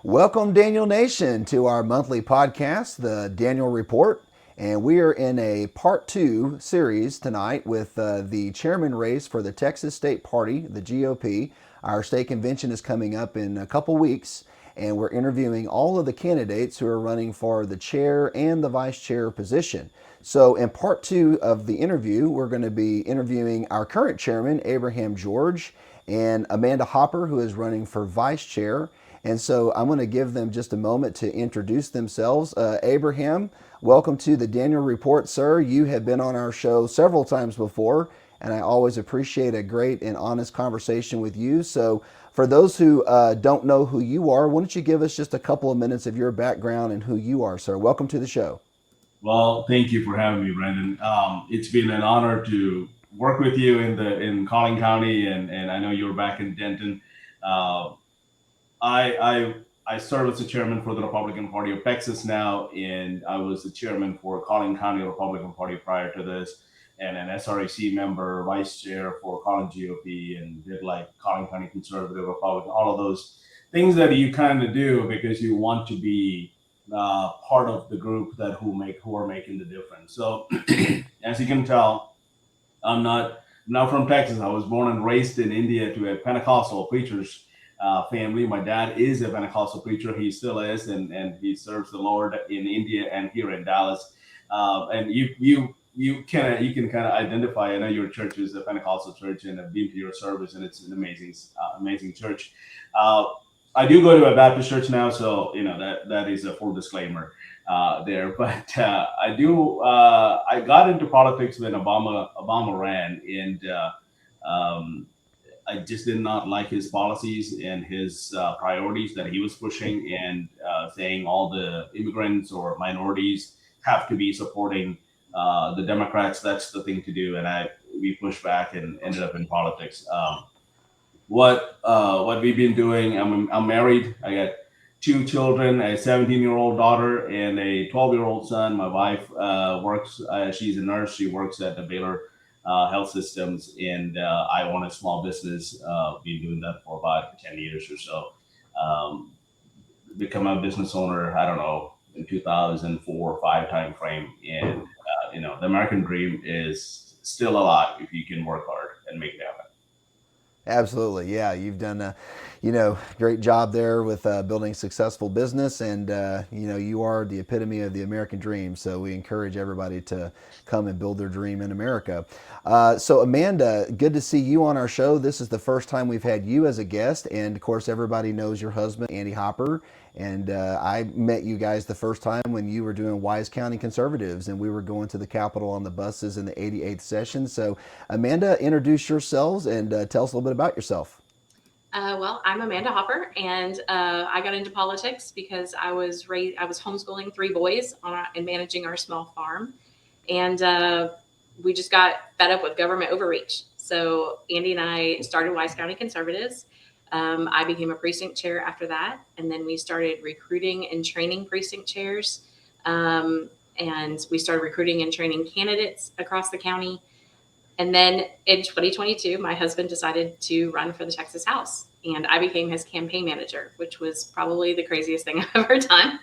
Welcome, Daniel Nation, to our monthly podcast, the Daniel Report. And we are in a part two series tonight with the chairman race for the Texas State Party, the GOP. Our state convention is coming up in a couple weeks, and we're interviewing all of the candidates who are running for the chair and the vice chair position. So, in part two of the interview, we're going to be interviewing our current chairman, Abraham George, and Amanda Hopper, who is running for vice chair. And so I'm going to give them just a moment to introduce themselves. Abraham, welcome to the Daniel Report, sir. You have been on our show several times before, and I always appreciate a great and honest conversation with you. So for those who don't know who you are, why don't you give us just a couple of minutes of your background and who you are, sir? Welcome to the show. Well, thank you for having me, Brandon. It's been an honor to work with you in Collin County, and I know you're back in Denton. Uh, I serve as the chairman for the Republican Party of Texas now, and I was the chairman for Collin County Republican Party prior to this, and an SRAC member, vice chair for Collin GOP, and did like Collin County Conservative Republican, all of those things that you kind of do because you want to be part of the group that who are making the difference. So, as you can tell, I'm not from Texas. I was born and raised in India to a Pentecostal preacher's family. My dad is a Pentecostal preacher. He still is, and he serves the Lord in India and here in Dallas. And you can kind of identify. I know your church is a Pentecostal church, and I've been to your service, and it's an amazing church. Uh, I do go to a Baptist church now, so that is a full disclaimer there. But I got into politics when Obama ran, and I just did not like his policies and his priorities that he was pushing, and saying all the immigrants or minorities have to be supporting the Democrats. That's the thing to do, and we pushed back and ended up in politics. What we've been doing. I'm married. I got two children, a 17-year-old daughter and a 12-year-old son. My wife works. She's a nurse. She works at the Baylor Health Systems, and I own a small business. Been doing that for about 10 years or so. Um, Become a business owner. I don't know, in 2004 or five time frame, and the American dream is still alive if you can work hard and make it happen. Absolutely, yeah. You've done a, great job there with building a successful business, and you are the epitome of the American dream. So we encourage everybody to come and build their dream in America. So Amanda, good to see you on our show. This is the first time we've had you as a guest, and of course, everybody knows your husband, Andy Hopper. And I met you guys the first time when you were doing Wise County Conservatives, and we were going to the Capitol on the buses in the 88th session. So, Amanda, introduce yourselves and tell us a little bit about yourself. Well, I'm Amanda Hopper, and I got into politics because I was homeschooling three boys and managing our small farm, and we just got fed up with government overreach. So Andy and I started Wise County Conservatives. I became a precinct chair after that, and then we started recruiting and training precinct chairs, and we started recruiting and training candidates across the county. And then in 2022, my husband decided to run for the Texas House, and I became his campaign manager, which was probably the craziest thing I've ever done.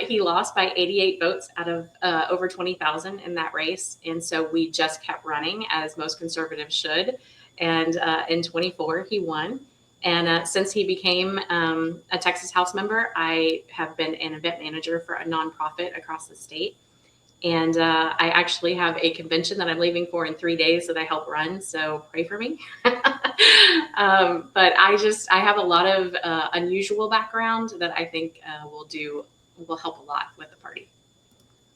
He lost by 88 votes out of over 20,000 in that race. And so we just kept running, as most conservatives should. And in 24, he won. And since he became a Texas House member, I have been an event manager for a nonprofit across the state. And I actually have a convention that I'm leaving for in 3 days that I help run. So pray for me. But I have a lot of unusual background that I think will help a lot with the party.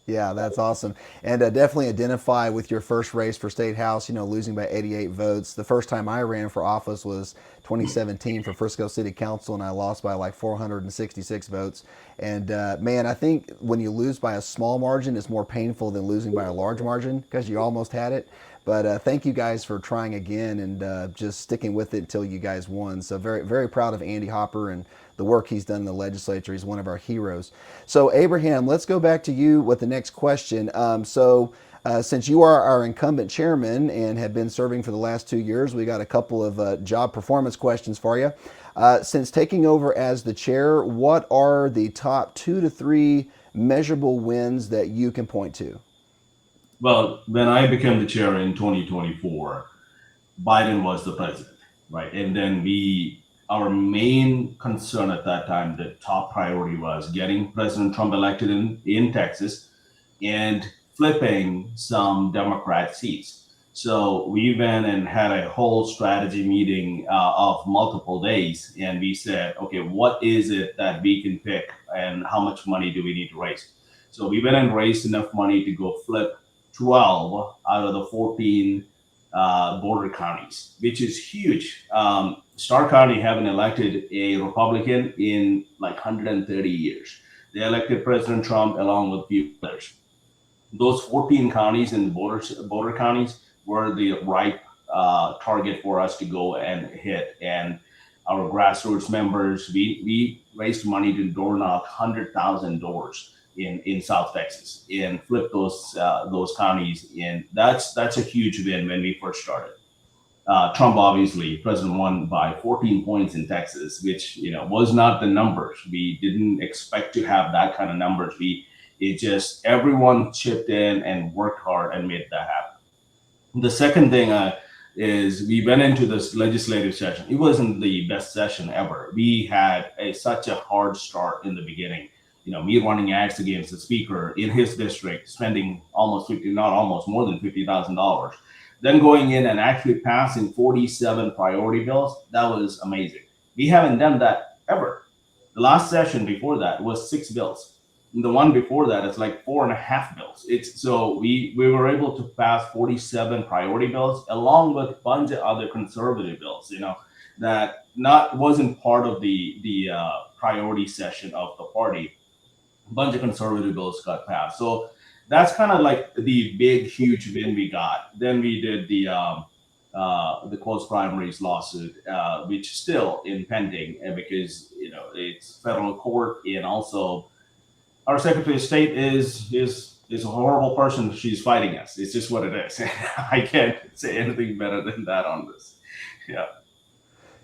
Yeah, that's awesome. And definitely identify with your first race for state house, losing by 88 votes. The first time I ran for office was 2017 for Frisco City Council, and I lost by like 466 votes. And man, I think when you lose by a small margin, it's more painful than losing by a large margin because you almost had it. But thank you guys for trying again and just sticking with it until you guys won. So very, very proud of Andy Hopper and the work he's done in the legislature. He's one of our heroes. So Abraham, let's go back to you with the next question. Since you are our incumbent chairman and have been serving for the last 2 years, we got a couple of job performance questions for you. Since taking over as the chair, what are the top 2 to 3 measurable wins that you can point to? Well, when I became the chair in 2024, Biden was the president, right? And then our main concern at that time, the top priority was getting President Trump elected in Texas and flipping some Democrat seats. So we went and had a whole strategy meeting of multiple days, and we said, okay, what is it that we can pick, and how much money do we need to raise? So we went and raised enough money to go flip 12 out of the 14 border counties, which is huge. Starr County haven't elected a Republican in like 130 years. They elected President Trump along with a few others. Those 14 counties in the border counties were the right target for us to go and hit. And our grassroots members, we raised money to door knock 100,000 doors in South Texas and flip those counties. And that's a huge win when we first started. Trump, obviously, president won by 14 points in Texas, which was not the numbers. We didn't expect to have that kind of numbers. Everyone chipped in and worked hard and made that happen. The second thing is we went into this legislative session. It wasn't the best session ever. We had such a hard start in the beginning. Me running ads against the speaker in his district, spending more than $50,000. Then going in and actually passing 47 priority bills, that was amazing. We haven't done that ever. The last session before that was 6 bills. And the one before that is like 4.5 bills. So we were able to pass 47 priority bills along with a bunch of other conservative bills, that wasn't part of the priority session of the party. A bunch of conservative bills got passed. So that's kind of like the big, huge win we got. Then we did the closed primaries lawsuit, which is still impending because it's federal court, and also our Secretary of State is a horrible person. She's fighting us. It's just what it is. I can't say anything better than that on this. Yeah.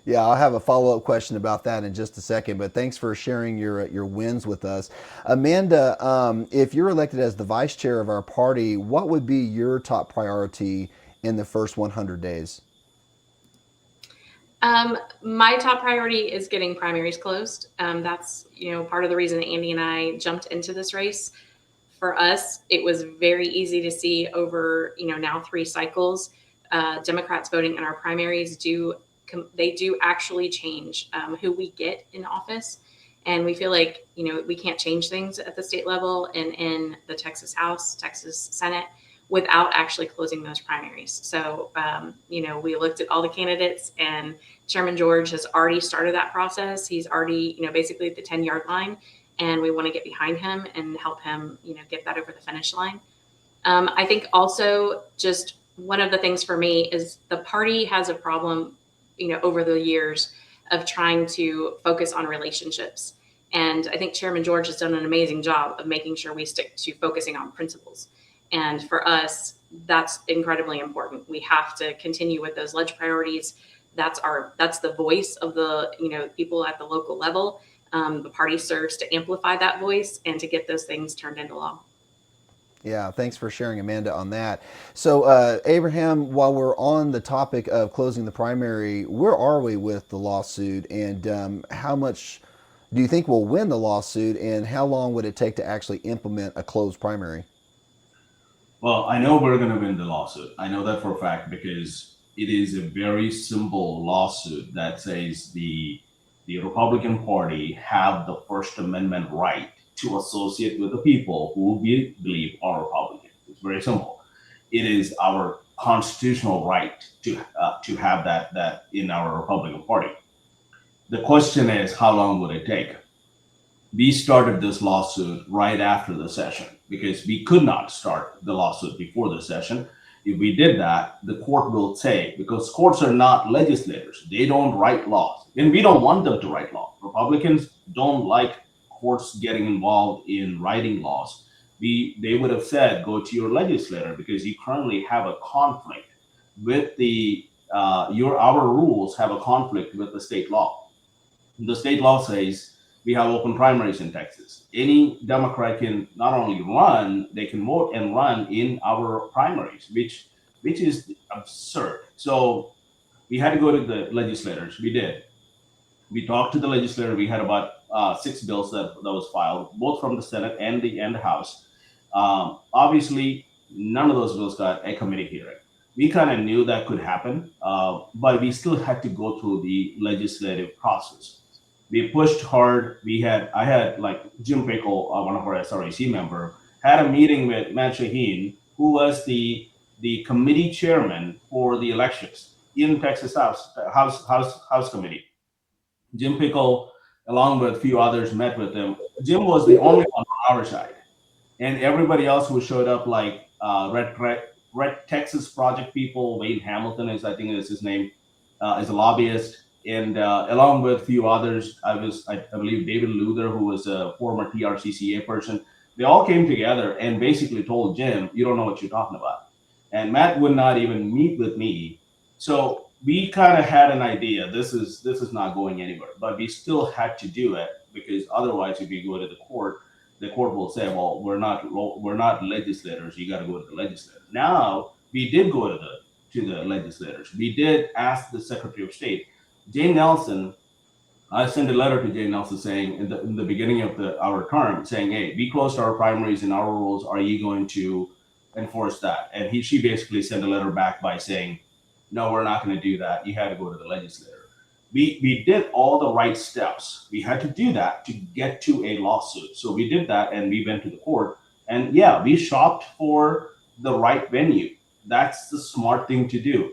Yeah, I'll have a follow-up question about that in just a second, but thanks for sharing your wins with us. Amanda, if you're elected as the vice chair of our party, what would be your top priority in the first 100 days? My top priority is getting primaries closed. That's, part of the reason that Andy and I jumped into this race. For us, it was very easy to see over, now 3 cycles, Democrats voting in our primaries do actually change who we get in office. And we feel like, we can't change things at the state level and in the Texas House, Texas Senate without actually closing those primaries. So, we looked at all the candidates, and Chairman George has already started that process. He's already, basically at the 10-yard line, and we want to get behind him and help him, get that over the finish line. I think also just one of the things for me is the party has a problem over the years of trying to focus on relationships. And I think Chairman George has done an amazing job of making sure we stick to focusing on principles. And for us, that's incredibly important. We have to continue with those ledge priorities. That's the voice of the, people at the local level. The party serves to amplify that voice and to get those things turned into law. Yeah, thanks for sharing, Amanda, on that. So, Abraham, while we're on the topic of closing the primary, where are we with the lawsuit, and how much do you think we'll win the lawsuit, and how long would it take to actually implement a closed primary? Well, I know we're going to win the lawsuit. I know that for a fact because it is a very simple lawsuit that says the Republican Party have the First Amendment right to associate with the people who we believe are Republican. It's very simple. It is our constitutional right to have that in our Republican Party. The question is, how long would it take? We started this lawsuit right after the session because we could not start the lawsuit before the session. If we did that, the court will say, because courts are not legislators, they don't write laws, and we don't want them to write law. Republicans don't like courts getting involved in writing laws. they would have said, go to your legislator because you currently have a conflict with our rules have a conflict with the state law. The state law says we have open primaries in Texas. Any Democrat can not only run, they can vote and run in our primaries, which is absurd. So we had to go to the legislators. We did. We talked to the legislator. We had about 6 bills that was filed, both from the Senate and the House. Obviously, none of those bills got a committee hearing. We kind of knew that could happen, but we still had to go through the legislative process. We pushed hard. I had like Jim Pickle, one of our SRAC member, had a meeting with Matt Shaheen, who was the committee chairman for the elections in Texas House Committee. Jim Pickle, along with a few others, met with him. Jim was the only one on our side, and everybody else who showed up, like Red Texas Project people. Wayne Hamilton is, I think, is his name, is a lobbyist, and along with a few others, I believe David Luther, who was a former TRCCA person. They all came together and basically told Jim, "You don't know what you're talking about." And Matt would not even meet with me. So we kind of had an idea. This is not going anywhere, but we still had to do it because otherwise, if we go to the court will say, "Well, we're not legislators. You got to go to the legislator." Now we did go to the legislators. We did ask the Secretary of State, Jane Nelson. I sent a letter to Jane Nelson saying in the beginning of our term, saying, "Hey, we closed our primaries and our rules. Are you going to enforce that?" And she basically sent a letter back by saying, "No, we're not going to do that. You had to go to the legislator." We did all the right steps. We had to do that to get to a lawsuit. So we did that and we went to the court. And yeah, we shopped for the right venue. That's the smart thing to do.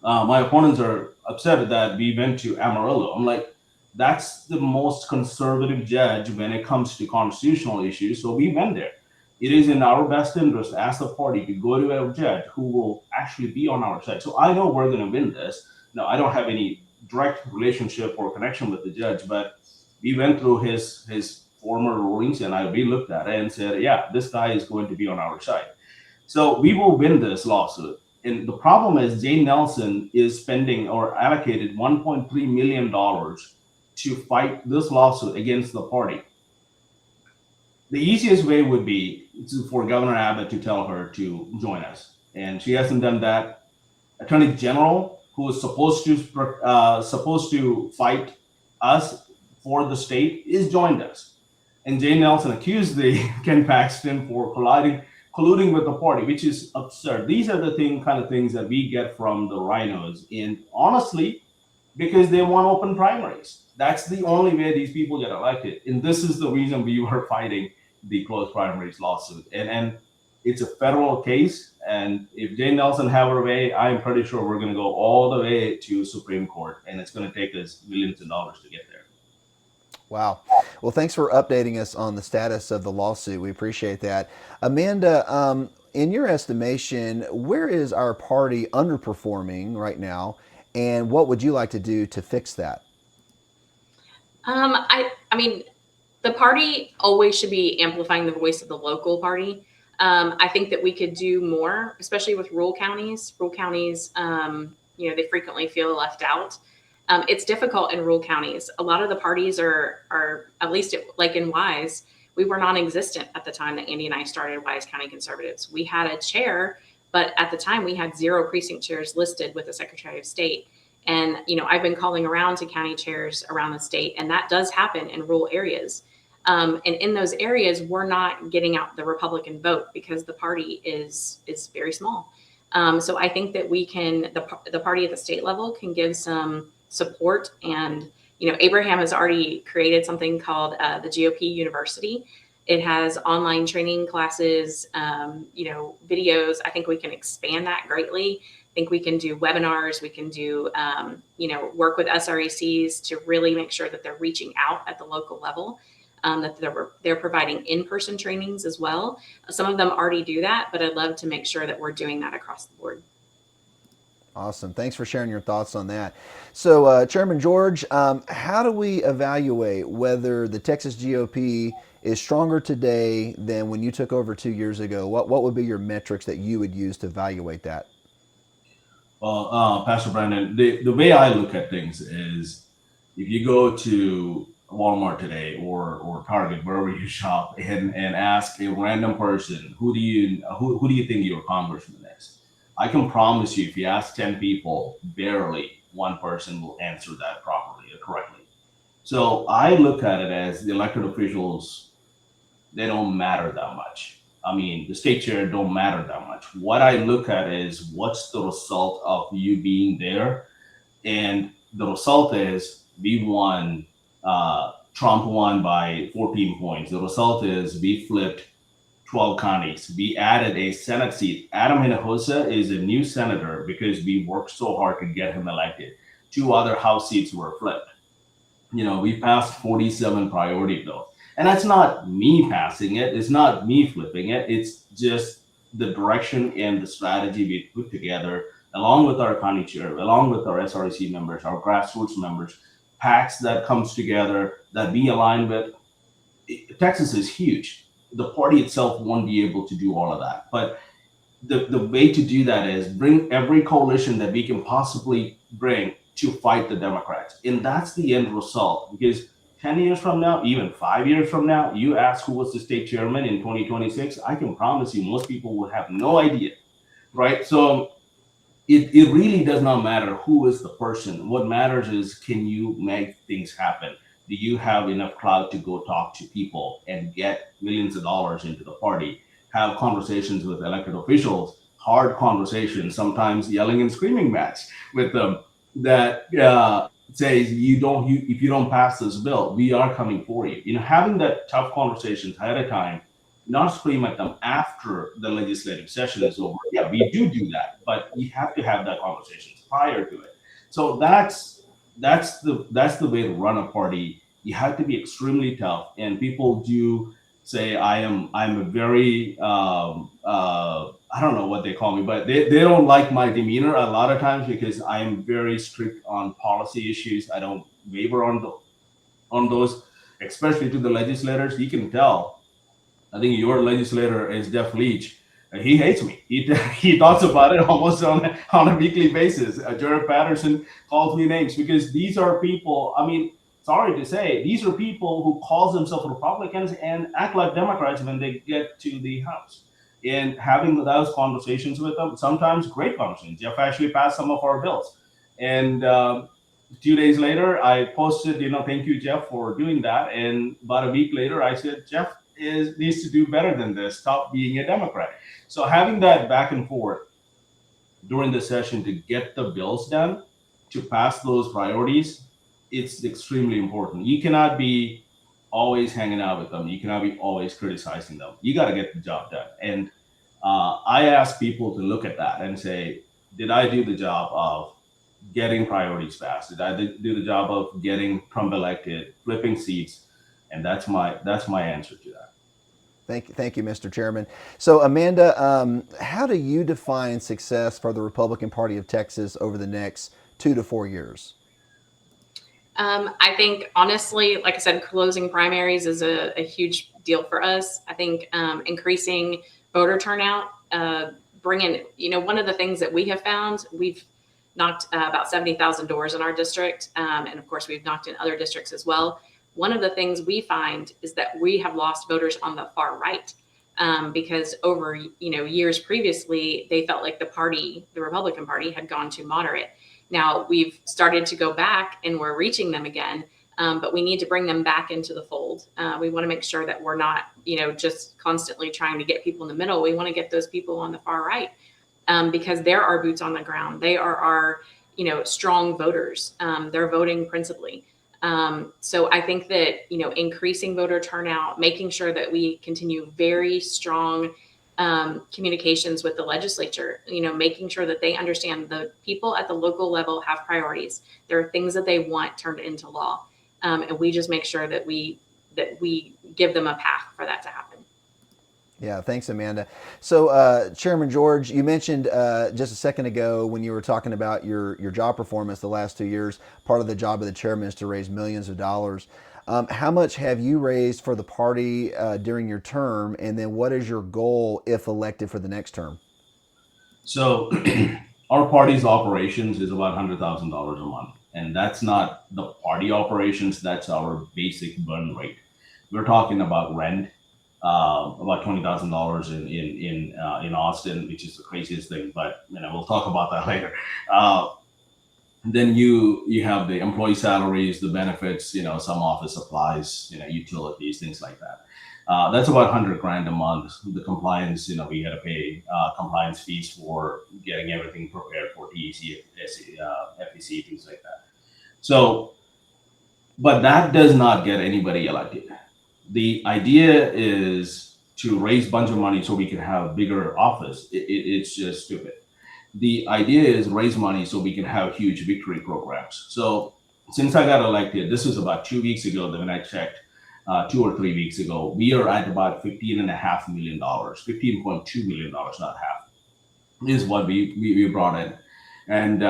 My opponents are upset that we went to Amarillo. I'm like, that's the most conservative judge when it comes to constitutional issues. So we went there. It is in our best interest as a party to go to a judge who will actually be on our side. So I know we're going to win this. No, I don't have any direct relationship or connection with the judge, but we went through his former rulings and we looked at it and said, yeah, this guy is going to be on our side. So we will win this lawsuit. And the problem is Jane Nelson is spending or allocated $1.3 million to fight this lawsuit against the party. The easiest way would be for Governor Abbott to tell her to join us, and she hasn't done that. Attorney General, who is supposed to fight us for the state, is joined us, and Jane Nelson accused the Ken Paxton for colluding with the party, which is absurd. These are the kind of things that we get from the rhinos, and honestly, because they want open primaries. That's the only way these people get elected, and this is the reason we were fighting the closed primaries lawsuit. And it's a federal case, and if Jane Nelson have her way, I'm pretty sure we're going to go all the way to Supreme Court, and it's going to take us millions of dollars to get there. Wow. Well, thanks for updating us on the status of the lawsuit. We appreciate that. Amanda, in your estimation, where is our party underperforming right now, and what would you like to do to fix that? I mean, the party always should be amplifying the voice of the local party. I think that we could do more, especially with rural counties. Rural counties, they frequently feel left out. It's difficult in rural counties. A lot of the parties are at least like in Wise, we were non-existent at the time that Andy and I started Wise County Conservatives. We had a chair, but at the time we had 0 precinct chairs listed with the Secretary of State. And, I've been calling around to county chairs around the state, and that does happen in rural areas. And in those areas, we're not getting out the Republican vote because the party is very small. So I think that we can, the party at the state level can give some support. And, Abraham has already created something called the GOP University. It has online training classes, videos. I think we can expand that greatly. I think we can do webinars. We can do, work with SRECs to really make sure that they're reaching out at the local level, that they're providing in-person trainings as well. Some of them already do that, but I'd love to make sure that we're doing that across the board. Awesome. Thanks for sharing your thoughts on that. So, Chairman George, how do we evaluate whether the Texas GOP is stronger today than when you took over 2 years ago? What would be your metrics that you would use to evaluate that? Well, Pastor Brandon, the way I look at things is if you go to Walmart today or Target, wherever you shop, and ask a random person, who do you think your congressman is? I can promise you, if you ask 10 people, barely one person will answer that properly or correctly. So I look at it as the elected officials, they don't matter that much. I mean, the state chair don't matter that much. What I look at is what's the result of you being there, and the result is we won. Trump won by 14 points. The result is we flipped 12 counties. We added a Senate seat. Adam Hinojosa is a new senator because we worked so hard to get him elected. Two other House seats were flipped. We passed 47 priority bills. And that's not me passing it. It's not me flipping it. It's just the direction and the strategy we put together, along with our county chair, along with our SRC members, our grassroots members, PACs that comes together that we align with. Texas is huge. The party itself won't be able to do all of that. But the way to do that is bring every coalition that we can possibly bring to fight the Democrats. And that's the end result. Because 10 years from now, even 5 years from now, you ask who was the state chairman in 2026, I can promise you most people will have no idea, right? So it really does not matter who is the person. What matters is, can you make things happen? Do you have enough clout to go talk to people and get millions of dollars into the party? Have conversations with elected officials, hard conversations, sometimes yelling and screaming match with them that says if you don't pass this bill, we are coming for you. Having that tough conversations ahead of time, not scream at them after the legislative session is over. Yeah, we do that, but you have to have that conversations prior to it. So that's the way to run a party. You have to be extremely tough, and people do say I'm a very I don't know what they call me, but they don't like my demeanor a lot of times because I am very strict on policy issues. I don't waver on those, especially to the legislators. You can tell. I think your legislator is Jeff Leach. He hates me. He talks about it almost on a weekly basis. Jared Patterson calls me names because these are people. I mean, sorry to say, these are people who call themselves Republicans and act like Democrats when they get to the House. And having those conversations with them, sometimes great conversations. Jeff actually passed some of our bills, and 2 days later, I posted, thank you, Jeff, for doing that. And about a week later, I said, Jeff needs to do better than this. Stop being a Democrat. So having that back and forth during the session to get the bills done, to pass those priorities, it's extremely important. You cannot be always hanging out with them. You cannot be always criticizing them. You got to get the job done. And I ask people to look at that and say, did I do the job of getting priorities passed? Did I do the job of getting Trump elected, flipping seats? And that's my answer to that. Thank you, Mr. Chairman. So, Amanda, how do you define success for the Republican Party of Texas over the next 2 to 4 years? I think, honestly, like I said, closing primaries is a huge deal for us. I think increasing voter turnout, bringing, one of the things that we have found, we've knocked about 70,000 doors in our district. And of course, we've knocked in other districts as well. One of the things we find is that we have lost voters on the far right because over, years previously, they felt like the Republican Party had gone too moderate. Now we've started to go back and we're reaching them again, but we need to bring them back into the fold. We want to make sure that we're not, just constantly trying to get people in the middle. We want to get those people on the far right because they're our boots on the ground. They are our, strong voters. They're voting principally. So I think that, increasing voter turnout, making sure that we continue very strong communications with the legislature, making sure that they understand the people at the local level have priorities. There are things that they want turned into law. And we just make sure that we give them a path for that to happen. Yeah, thanks, Amanda. So, Chairman George, you mentioned just a second ago when you were talking about your job performance the last 2 years. Part of the job of the chairman is to raise millions of dollars. How much have you raised for the party during your term, and then what is your goal if elected for the next term? So our party's operations is about $100,000 a month, and that's not the party operations. That's our basic burn rate. We're talking about rent, about $20,000 in Austin, which is the craziest thing. But we'll talk about that later. Uh, then you have the employee salaries, the benefits, some office supplies, utilities, things like that. That's about 100 grand a month. The compliance, we got to pay compliance fees for getting everything prepared for TEC, FEC, things like that. So, but that does not get anybody elected. The idea is to raise a bunch of money so we can have a bigger office. It's just stupid. The idea is raise money so we can have huge victory programs. So since I got elected, this was about 2 weeks ago that when I checked, 2 or 3 weeks ago, we are at about $15.5 million, $15.2 million, not half, is what we brought in. And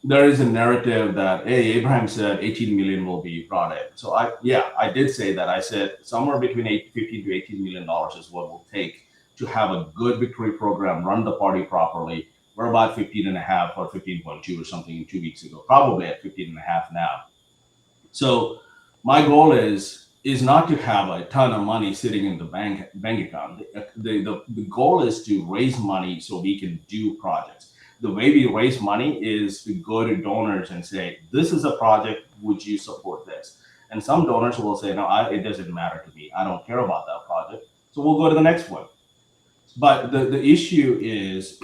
there is a narrative that, hey, Abraham said 18 million will be brought in. So I did say that. I said somewhere between 15 to $18 million is what will take to have a good victory program, run the party properly. We're about 15 and a half or 15.2 or something 2 weeks ago, probably at 15 and a half now. So my goal is not to have a ton of money sitting in the bank account. The goal is to raise money so we can do projects. The way we raise money is to go to donors and say, this is a project, would you support this? And some donors will say, no, it doesn't matter to me. I don't care about that project. So we'll go to the next one. But the issue is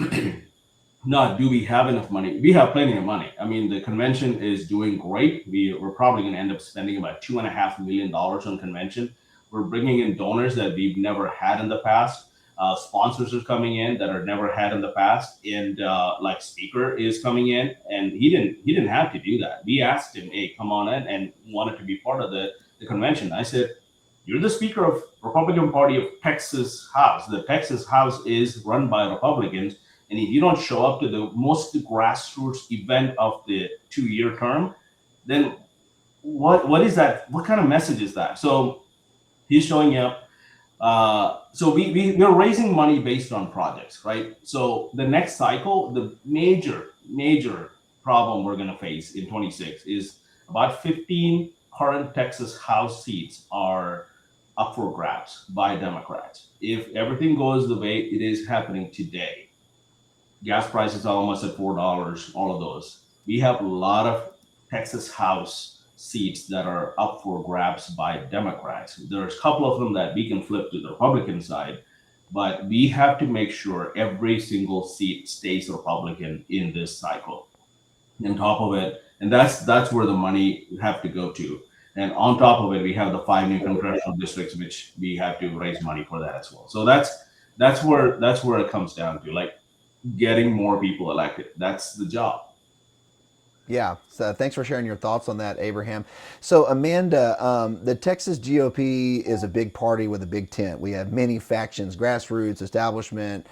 not do we have enough money. We have plenty of money. I mean, the convention is doing great. We're probably going to end up spending about $2.5 million on convention. We're bringing in donors that we've never had in the past. Sponsors are coming in that are never had in the past, and like speaker is coming in, and he didn't have to do that. We asked him, hey, come on in, and wanted to be part of the convention. I said, you're the speaker of Republican Party of Texas House. The Texas House is run by Republicans. And if you don't show up to the most grassroots event of the 2-year term, then what is that? What kind of message is that? So he's showing up. So we're raising money based on projects, right? So the next cycle, the major problem we're going to face in 26 is about 15 current Texas House seats are up for grabs by Democrats. If everything goes the way it is happening today, gas prices are almost at $4, all of those. We have a lot of Texas House seats that are up for grabs by Democrats. There's a couple of them that we can flip to the Republican side, but we have to make sure every single seat stays Republican in this cycle. On top of it, and that's where the money have to go to. And on top of it, we have the 5 new congressional districts, which we have to raise money for that as well. So that's where it comes down to, like, getting more people elected. That's the job. Yeah, so thanks for sharing your thoughts on that, Abraham. So, Amanda, the Texas GOP is a big party with a big tent. We have many factions, grassroots, establishment.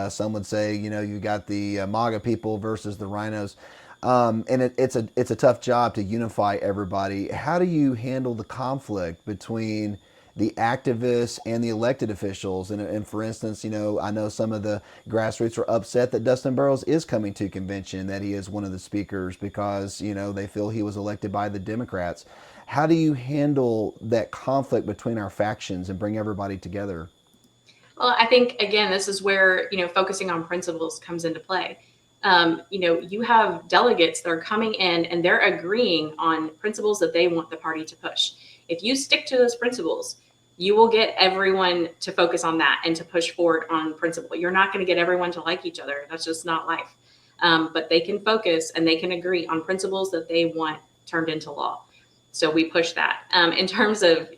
Some would say, you got the MAGA people versus the rhinos. And it's a tough job to unify everybody. How do you handle the conflict between the activists and the elected officials? And for instance, I know some of the grassroots are upset that Dustin Burrows is coming to convention, that he is one of the speakers because, they feel he was elected by the Democrats. How do you handle that conflict between our factions and bring everybody together? Well, I think, again, this is where, focusing on principles comes into play. You have delegates that are coming in and they're agreeing on principles that they want the party to push. If you stick to those principles, you will get everyone to focus on that and to push forward on principle. You're not going to get everyone to like each other. That's just not life. But they can focus and they can agree on principles that they want turned into law. So we push that. In terms of,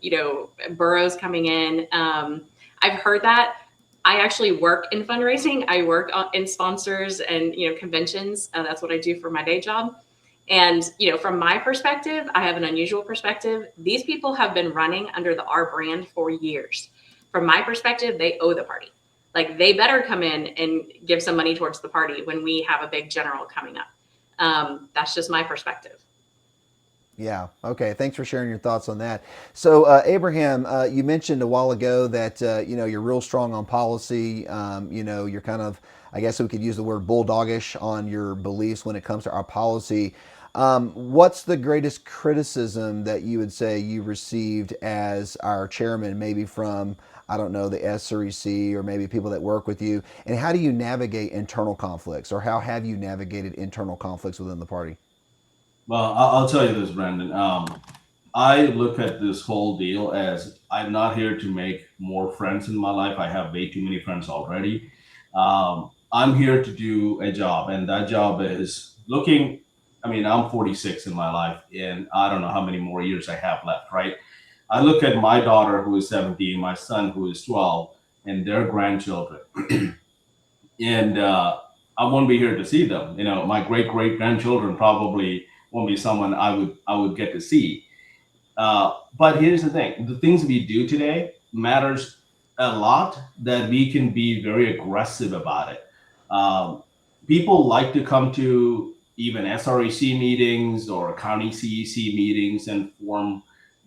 Burrows coming in, I've heard that. I actually work in fundraising. I work in sponsors and, conventions. That's what I do for my day job. And, from my perspective, I have an unusual perspective. These people have been running under the R brand for years. from my perspective, they owe the party. Like they better come in and give some money towards the party when we have a big general coming up. That's just my perspective. Yeah. Okay. Thanks for sharing your thoughts on that. So, Abraham, you mentioned a while ago that you're real strong on policy. You're kind of, I guess we could use the word bulldogish on your beliefs when it comes to our policy. What's the greatest criticism that you would say you received as our chairman, maybe from, I don't know, the SREC or maybe people that work with you? And how do you navigate internal conflicts, or how have you navigated internal conflicts within the party? Well, I'll tell you this, Brandon. I look at this whole deal as I'm not here to make more friends in my life. I have way too many friends already. I'm here to do a job, and that job is looking. I mean, I'm 46 in my life, and I don't know how many more years I have left, right? I look at my daughter who is 17, my son who is 12, and their grandchildren, and I won't be here to see them. My great great grandchildren probably won't be someone I would get to see. But here's the thing: the things we do today matters a lot. That we can be very aggressive about it. Um, People like to come to even SREC meetings or county CEC meetings and form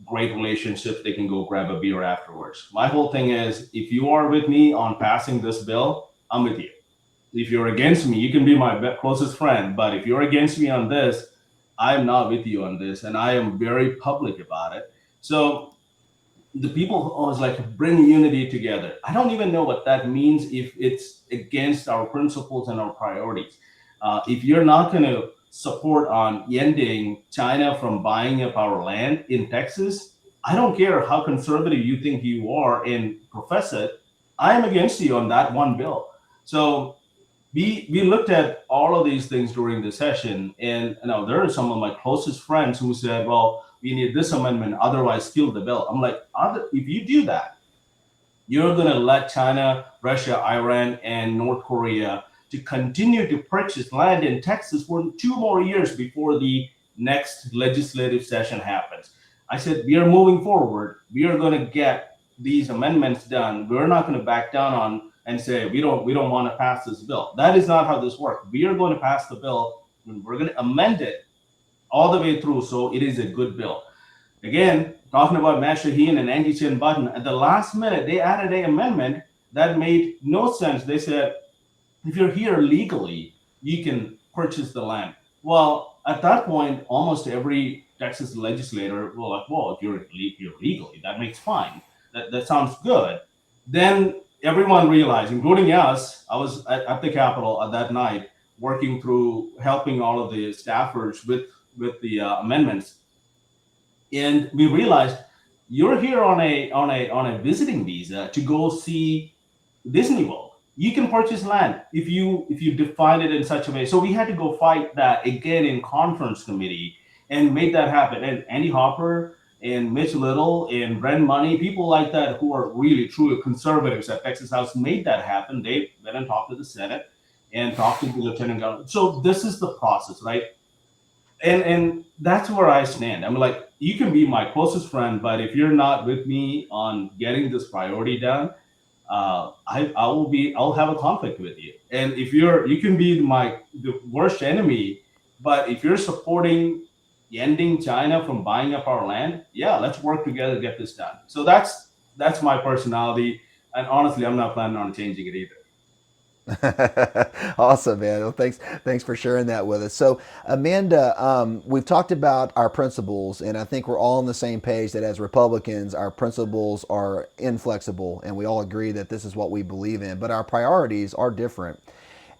great relationships. They can go grab a beer afterwards. My whole thing is, if you are with me on passing this bill, I'm with you. If you're against me, you can be my closest friend. But if you're against me on this, I'm not with you on this, and I am very public about it. So the people always like to bring unity together. I don't even know what that means if it's against our principles and our priorities. If you're not going to support on ending China from buying up our land in Texas, I don't care how conservative you think you are and profess it. I am against you on that one bill. So we looked at all of these things during the session, and now there are some of my closest friends who said, "Well, we need this amendment, otherwise kill the bill." I'm like, if you do that, you're going to let China, Russia, Iran, and North Korea to continue to purchase land in Texas for 2 more years before the next legislative session happens. I said, we are moving forward. We are going to get these amendments done. We're not going to back down on and say we don't want to pass this bill. That is not how this works. We are going to pass the bill, and we're going to amend it all the way through so it is a good bill. Again, talking about Matt Shaheen and Angie Chen Button, at the last minute, they added an amendment that made no sense. They said, if you're here legally, you can purchase the land. Well, at that point, almost every Texas legislator will like, well, if you're here legally, that makes fine. That sounds good. Then everyone realized, including us, I was at the Capitol that night working through helping all of the staffers with the amendments, and we realized you're here on a visiting visa to go see Disney World. You can purchase land if you define it in such a way. So we had to go fight that again in conference committee and make that happen. And Andy Hopper and Mitch Little and Ren Money, people like that who are really truly conservatives at Texas House made that happen. They went and talked to the Senate and talked to the Lieutenant Governor. So this is the process, right? And that's where I stand. I'm like, you can be my closest friend, but if you're not with me on getting this priority done, I'll have a conflict with you. And if you can be the worst enemy, but if you're supporting ending China from buying up our land, yeah, let's work together to get this done. So that's my personality, and honestly, I'm not planning on changing it either. Awesome, man. Well, thanks for sharing that with us. So, Amanda, we've talked about our principles, and I think we're all on the same page that as Republicans, our principles are inflexible, and we all agree that this is what we believe in. But our priorities are different.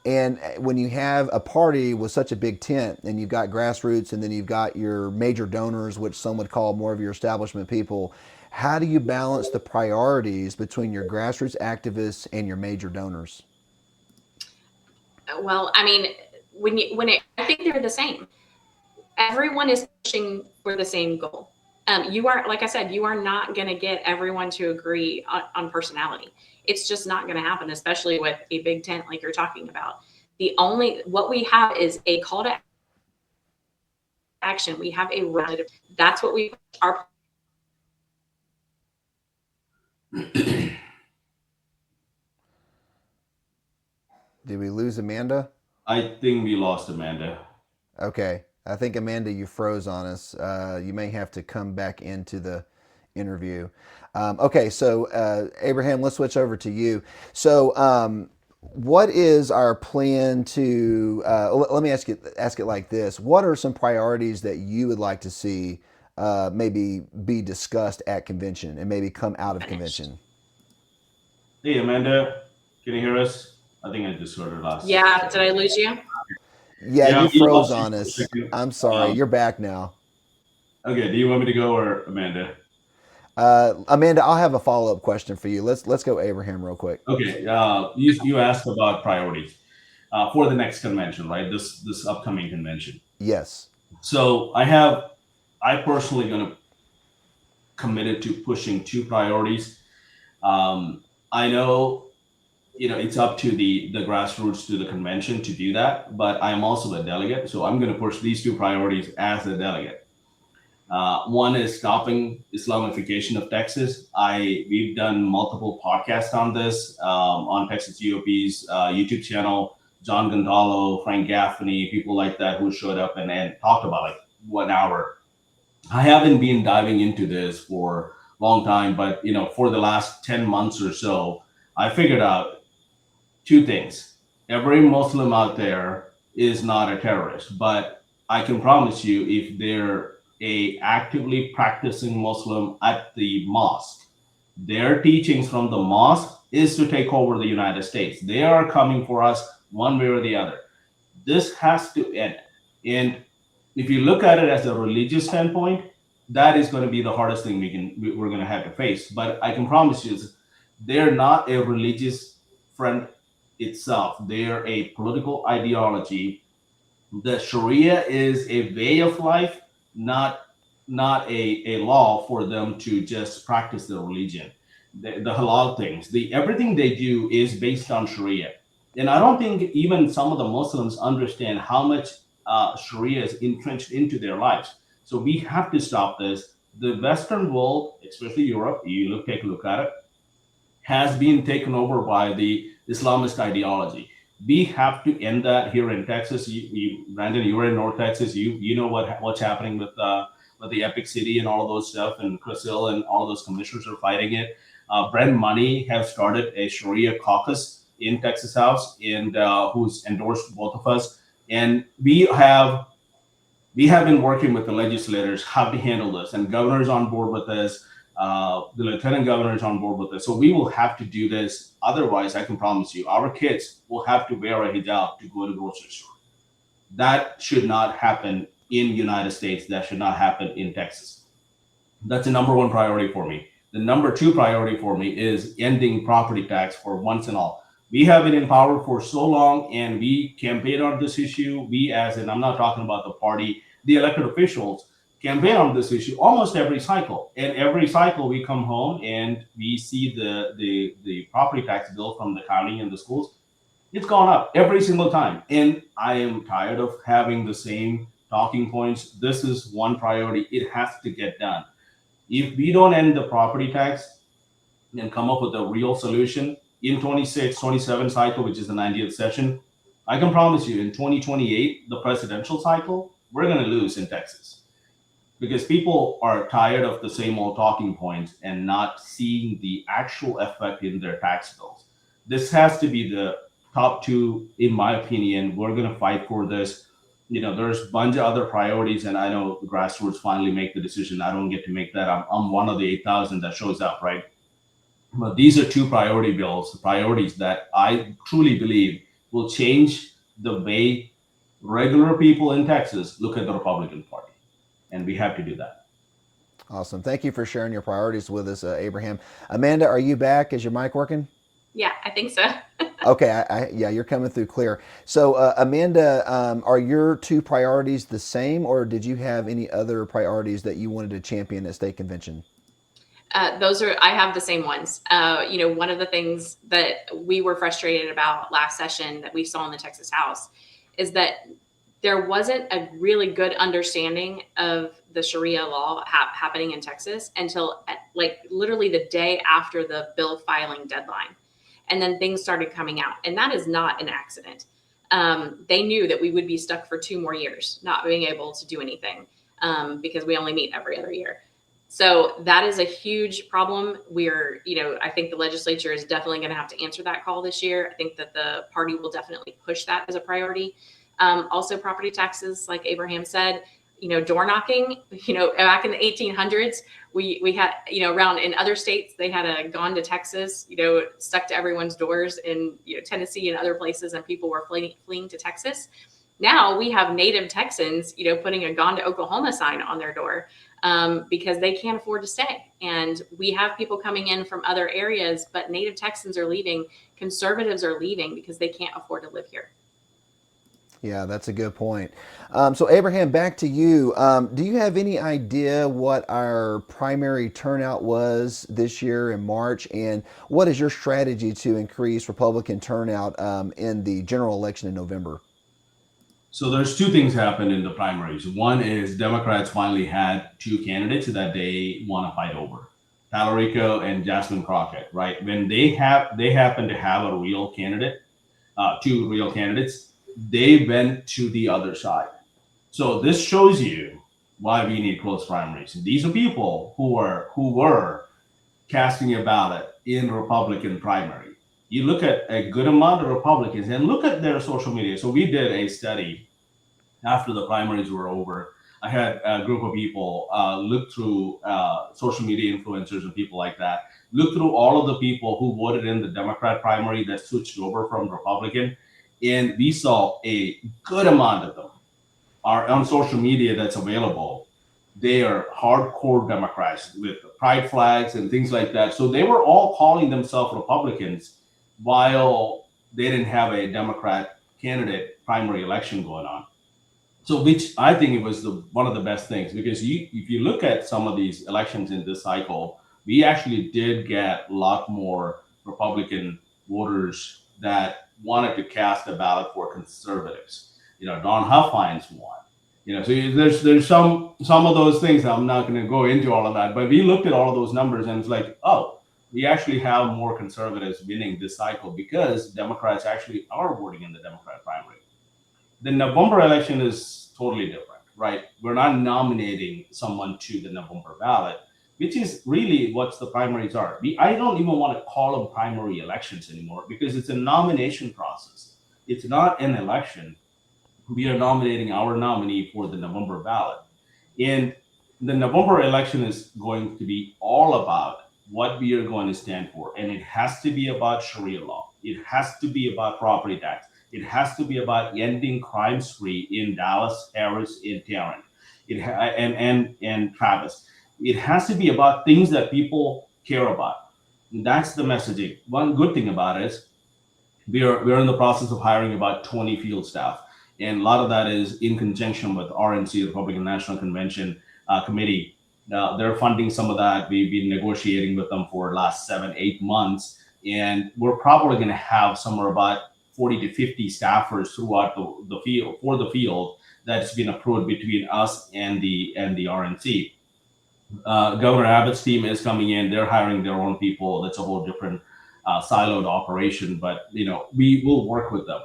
And when you have a party with such a big tent, and you've got grassroots, and then you've got your major donors, which some would call more of your establishment people, how do you balance the priorities between your grassroots activists and your major donors? Well, I mean, I think they're the same. Everyone is pushing for the same goal. You are, like I said, you are not going to get everyone to agree on personality. It's just not going to happen, especially with a big tent like you're talking about. What we have is a call to action. We have a relative. That's what we are. Did we lose Amanda? I think we lost Amanda. Okay. I think, Amanda, you froze on us. You may have to come back into the interview. Okay, so Abraham, let's switch over to you. So, what is our plan to? Let me ask it like this: what are some priorities that you would like to see maybe be discussed at convention and maybe come out of convention? Hey, Amanda, can you hear us? I think I just heard her last Yeah, did second. I lose you? Yeah, Yeah, you we froze lost you on for a us. second. I'm sorry. You're back now. Okay, do you want me to go or Amanda? Amanda, I'll have a follow up question for you. Let's go Abraham real quick. Okay, you asked about priorities for the next convention, right? This upcoming convention. Yes. So I personally going to committed to pushing two priorities. I know it's up to the grassroots to the convention to do that, but I am also a delegate, so I'm going to push these two priorities as a delegate. One is stopping Islamification of Texas. We've done multiple podcasts on this on Texas GOP's YouTube channel. John Gonzalo, Frank Gaffney, people like that who showed up and talked about like 1 hour. I haven't been diving into this for a long time, but for the last 10 months or so, I figured out two things. Every Muslim out there is not a terrorist, but I can promise you, if they're a actively practicing Muslim at the mosque, their teachings from the mosque is to take over the United States. They are coming for us one way or the other. This has to end. And if you look at it as a religious standpoint, that is going to be the hardest thing we're going to have to face. But I can promise you, they're not a religious friend itself. They're a political ideology. The Sharia is a way of life, not a law for them to just practice their religion. The halal things, the everything they do is based on Sharia, and I don't think even some of the Muslims understand how much Sharia is entrenched into their lives. So we have to stop this. The Western world, especially Europe, take a look at it, has been taken over by the Islamist ideology. We have to end that here in Texas. Brandon, you were in North Texas. You know what's happening with the Epic City and all of those stuff, and Chris Hill and all those commissioners are fighting it. Brent Money have started a Sharia caucus in Texas House, and who's endorsed both of us. And we have been working with the legislators how to handle this, and governors on board with this. The lieutenant governor is on board with this. So we will have to do this. Otherwise, I can promise you, our kids will have to wear a hijab to go to the grocery store. That should not happen in the United States. That should not happen in Texas. That's the number one priority for me. The number two priority for me is ending property tax for once and all. We have been in power for so long, and we campaign on this issue. I'm not talking about the party, the elected officials campaign on this issue almost every cycle. And every cycle we come home and we see the property tax bill from the county and the schools. It's gone up every single time. And I am tired of having the same talking points. This is one priority. It has to get done. If we don't end the property tax and come up with a real solution in 26, 27 cycle, which is the 90th session, I can promise you in 2028, the presidential cycle, we're going to lose in Texas, because people are tired of the same old talking points and not seeing the actual effect in their tax bills. This has to be the top two, in my opinion. We're going to fight for this. There's a bunch of other priorities, and I know the grassroots finally make the decision. I don't get to make that. I'm one of the 8,000 that shows up, right? But these are two priorities that I truly believe will change the way regular people in Texas look at the Republican Party. And we have to do that. Awesome. Thank you for sharing your priorities with us, Abraham. Amanda, are you back? Is your mic working? Yeah, I think so. Okay, yeah, you're coming through clear. So, Amanda, are your two priorities the same, or did you have any other priorities that you wanted to champion at state convention? I have the same ones. One of the things that we were frustrated about last session that we saw in the Texas House is that there wasn't a really good understanding of the Sharia law happening in Texas until literally the day after the bill filing deadline. And then things started coming out. And that is not an accident. They knew that we would be stuck for 2 more years, not being able to do anything, because we only meet every other year. So that is a huge problem. I think the legislature is definitely going to have to answer that call this year. I think that the party will definitely push that as a priority. Also, property taxes, like Abraham said, door knocking, back in the 1800s, we had, around in other states, they had gone to Texas, stuck to everyone's doors in Tennessee and other places, and people were fleeing to Texas. Now we have native Texans, putting a "Gone to Oklahoma" sign on their door, because they can't afford to stay. And we have people coming in from other areas, but native Texans are leaving, conservatives are leaving because they can't afford to live here. Yeah, that's a good point. So, Abraham, back to you. Do you have any idea what our primary turnout was this year in March? And what is your strategy to increase Republican turnout in the general election in November? So there's 2 things happened in the primaries. One is Democrats finally had 2 candidates that they want to fight over, Talarico and Jasmine Crockett, right? When they happen to have a real candidate, 2 real candidates, they went to the other side. So this shows you why we need close primaries. These are people who were casting a ballot in Republican primary. You look at a good amount of Republicans and look at their social media. So we did a study after the primaries were over. I had a group of people look through social media influencers and people like that, look through all of the people who voted in the Democrat primary that switched over from Republican. And we saw a good amount of them are on social media that's available. They are hardcore Democrats with pride flags and things like that. So they were all calling themselves Republicans while they didn't have a Democrat candidate primary election going on. So, which I think it was one of the best things, because if you look at some of these elections in this cycle, we actually did get a lot more Republican voters that wanted to cast a ballot for conservatives. Don Huffines won. So there's some of those things. I'm not going to go into all of that, but we looked at all of those numbers and it's like, oh, we actually have more conservatives winning this cycle because Democrats actually are voting in the Democrat primary. The November election is totally different, right? We're not nominating someone to the November ballot, which is really what the primaries are. I don't even want to call them primary elections anymore because it's a nomination process. It's not an election. We are nominating our nominee for the November ballot. And the November election is going to be all about what we are going to stand for. And it has to be about Sharia law. It has to be about property tax. It has to be about ending crime spree in Dallas, Harris, and Tarrant, and Travis. It has to be about things that people care about. And that's the messaging. One good thing about it is we're in the process of hiring about 20 field staff. And a lot of that is in conjunction with RNC, Republican National Convention Committee. They're funding some of that. We've been negotiating with them for the last 7-8 months. And we're probably going to have somewhere about 40 to 50 staffers throughout the field that's been approved between us and the RNC. Governor Abbott's team is coming in. They're hiring their own people. That's a whole different siloed operation, but we will work with them.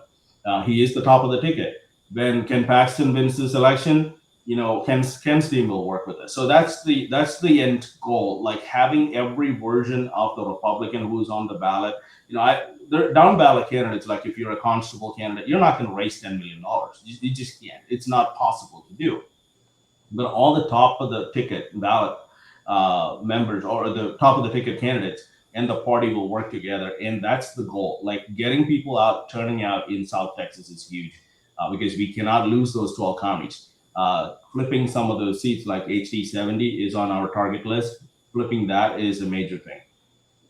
He is the top of the ticket. When Ken Paxton wins this election, Ken's team will work with us. So that's the end goal. Like having every version of the Republican who's on the ballot. They're down ballot candidates. Like if you're a constable candidate, you're not going to raise $10 million. You just can't. It's not possible to do. But all the top of the ticket ballot members or the top of the ticket candidates and the party will work together. And that's the goal. Like getting people out, turning out in South Texas is huge because we cannot lose those 12 counties. Flipping some of those seats like HD 70 is on our target list. Flipping that is a major thing.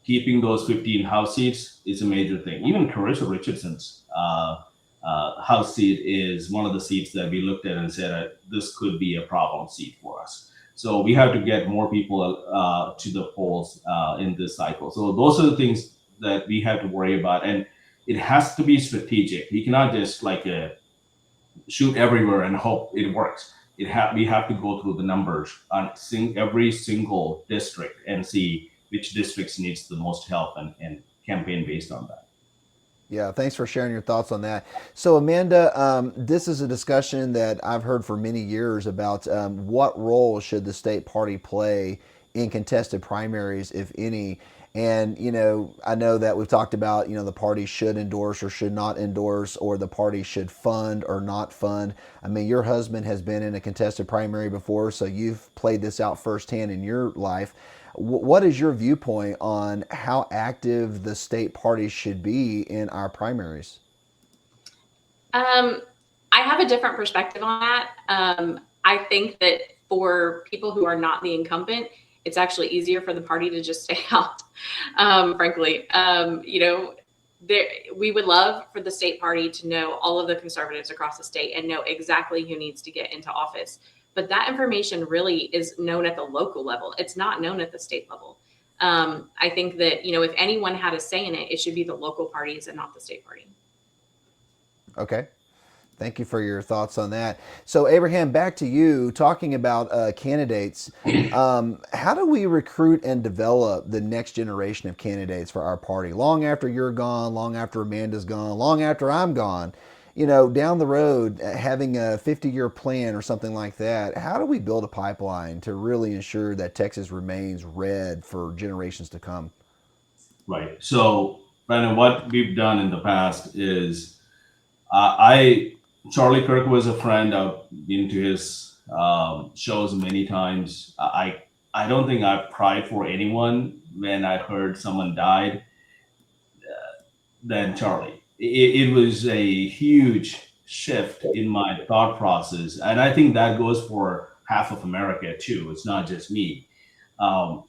Keeping those 15 House seats is a major thing. Even Carissa Richardson's House seat is one of the seats that we looked at and said this could be a problem seat for us. So we have to get more people to the polls in this cycle. So those are the things that we have to worry about, and it has to be strategic. We cannot just shoot everywhere and hope it works. We have to go through the numbers on every single district and see which districts needs the most help and campaign based on that. Yeah, thanks for sharing your thoughts on that. So, Amanda, this is a discussion that I've heard for many years about what role should the state party play in contested primaries, if any. And, I know that we've talked about, the party should endorse or should not endorse, or the party should fund or not fund. I mean, your husband has been in a contested primary before, so you've played this out firsthand in your life. What is your viewpoint on how active the state parties should be in our primaries? I have a different perspective on that. I think that for people who are not the incumbent, it's actually easier for the party to just stay out. Frankly, we would love for the state party to know all of the conservatives across the state and know exactly who needs to get into office. But that information really is known at the local level. It's not known at the state level. I think that, if anyone had a say in it, it should be the local parties and not the state party. Okay. Thank you for your thoughts on that. So, Abraham, back to you, talking about candidates. How do we recruit and develop the next generation of candidates for our party? Long after you're gone, long after Amanda's gone, long after I'm gone, down the road, having a 50-year plan or something like that, how do we build a pipeline to really ensure that Texas remains red for generations to come? Right. So, Brandon, what we've done in the past is Charlie Kirk was a friend. I've been to his shows many times. I don't think I've cried for anyone when I heard someone died than Charlie. It was a huge shift in my thought process, and I think that goes for half of America too. It's not just me. Um,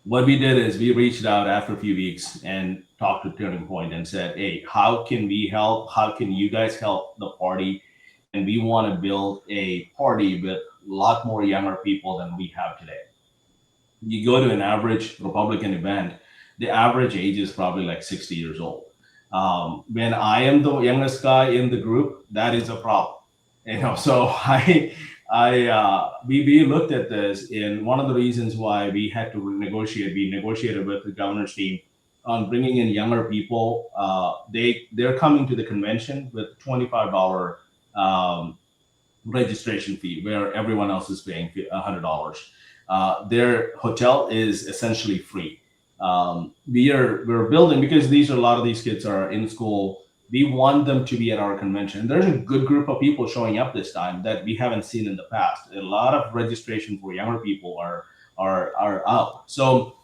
what we did is we reached out after a few weeks and talked to Turning Point and said, hey, how can we help? How can you guys help the party? And we want to build a party with a lot more younger people than we have today. You go to an average Republican event, the average age is probably like 60 years old. When I am the youngest guy in the group, that is a problem. So we looked at this, and one of the reasons why we had to we negotiated with the governor's team on bringing in younger people. They're coming to the convention with $25 registration fee, where everyone else is paying $100. Their hotel is essentially free. We're building, because a lot of these kids are in school. We want them to be at our convention. There's a good group of people showing up this time that we haven't seen in the past. A lot of registration for younger people are up. So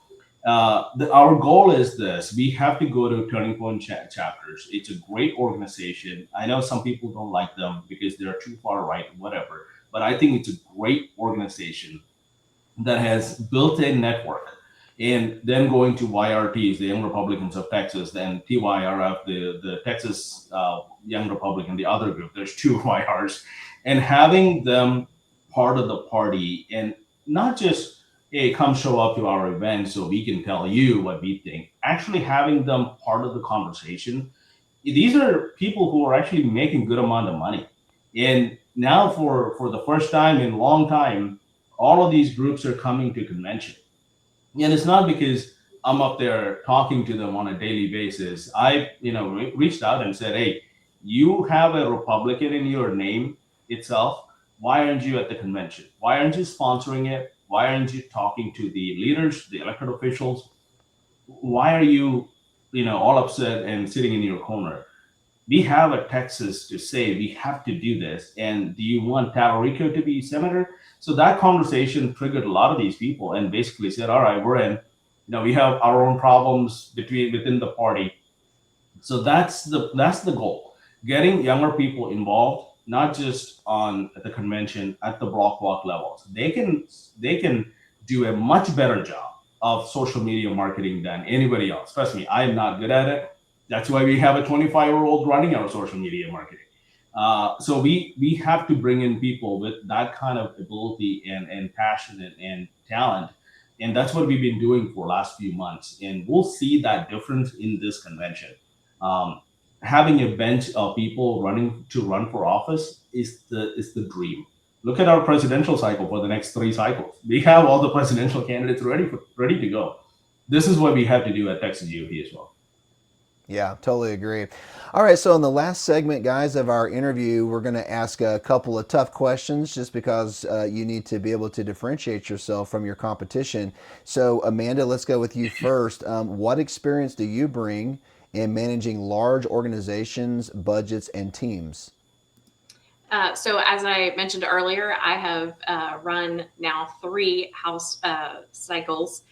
our goal is this: we have to go to Turning Point chapters. It's a great organization. I know some people don't like them because they're too far right, whatever. But I think it's a great organization that has built a network. And then going to YRTs, the Young Republicans of Texas, then TYRF, the Texas Young Republican, the other group. There's two YRs, and having them part of the party, and not just, hey, come show up to our event so we can tell you what we think. Actually having them part of the conversation. These are people who are actually making good amount of money, and now for the first time in a long time, all of these groups are coming to convention. And it's not because I'm up there talking to them on a daily basis. I, reached out and said, hey, you have a Republican in your name itself. Why aren't you at the convention? Why aren't you sponsoring it? Why aren't you talking to the leaders, the elected officials? Why are you, all upset and sitting in your corner? We have a Texas to say we have to do this. And do you want Tallarico to be senator? So that conversation triggered a lot of these people and basically said, all right, we're in. We have our own problems within the party. So that's the goal: getting younger people involved, not just at the convention, at the block walk levels. They can do a much better job of social media marketing than anybody else. Trust me, I am not good at it. That's why we have a 25-year-old running our social media marketing. So we have to bring in people with that kind of ability and passion and talent. And that's what we've been doing for the last few months. And we'll see that difference in this convention. Having a bench of people run for office is the dream. Look at our presidential cycle for the next 3 cycles. We have all the presidential candidates ready to go. this is what we have to do at Texas GOP as well. Yeah, totally agree. All right, so in the last segment, guys, of our interview, we're going to ask a couple of tough questions just because you need to be able to differentiate yourself from your competition. So, Amanda, let's go with you first. What experience do you bring in managing large organizations, budgets, and teams? So as I mentioned earlier, I have run now 3 House cycles.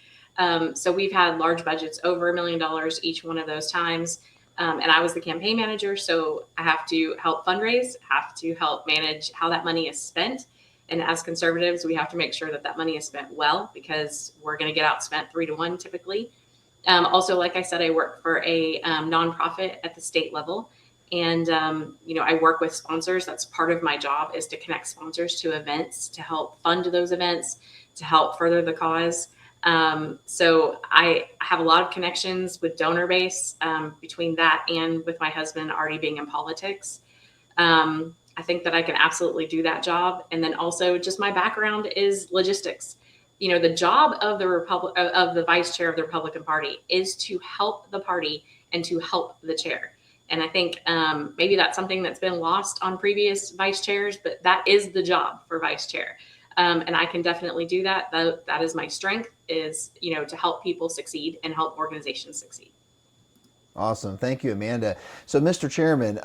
So we've had large budgets over $1 million each one of those times. And I was the campaign manager, so I have to help fundraise, have to help manage how that money is spent. And as conservatives, we have to make sure that that money is spent well, because we're going to get outspent 3-1 typically. Also, like I said, I work for a nonprofit at the state level. And, I work with sponsors. That's part of my job, is to connect sponsors to events, to help fund those events, to help further the cause. So I have a lot of connections with donor base, between that and with my husband already being in politics. I think that I can absolutely do that job. And then also, just my background is logistics. The job of the vice chair of the Republican Party is to help the party and to help the chair. And I think maybe that's something that's been lost on previous vice chairs, but that is the job for vice chair. And I can definitely do that. That is my strength, is, to help people succeed and help organizations succeed. Awesome. Thank you, Amanda. So, Mr. Chairman,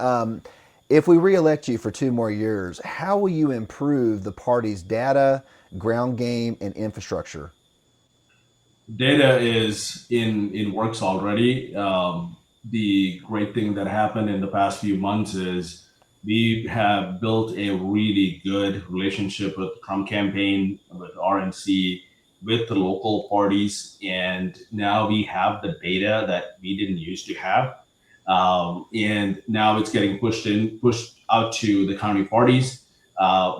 if we reelect you for 2 more years, how will you improve the party's data, ground game, and infrastructure? Data is in works already. The great thing that happened in the past few months is we have built a really good relationship with the Trump campaign, with RNC, with the local parties, and now we have the data that we didn't used to have, and now it's getting pushed out to the county parties.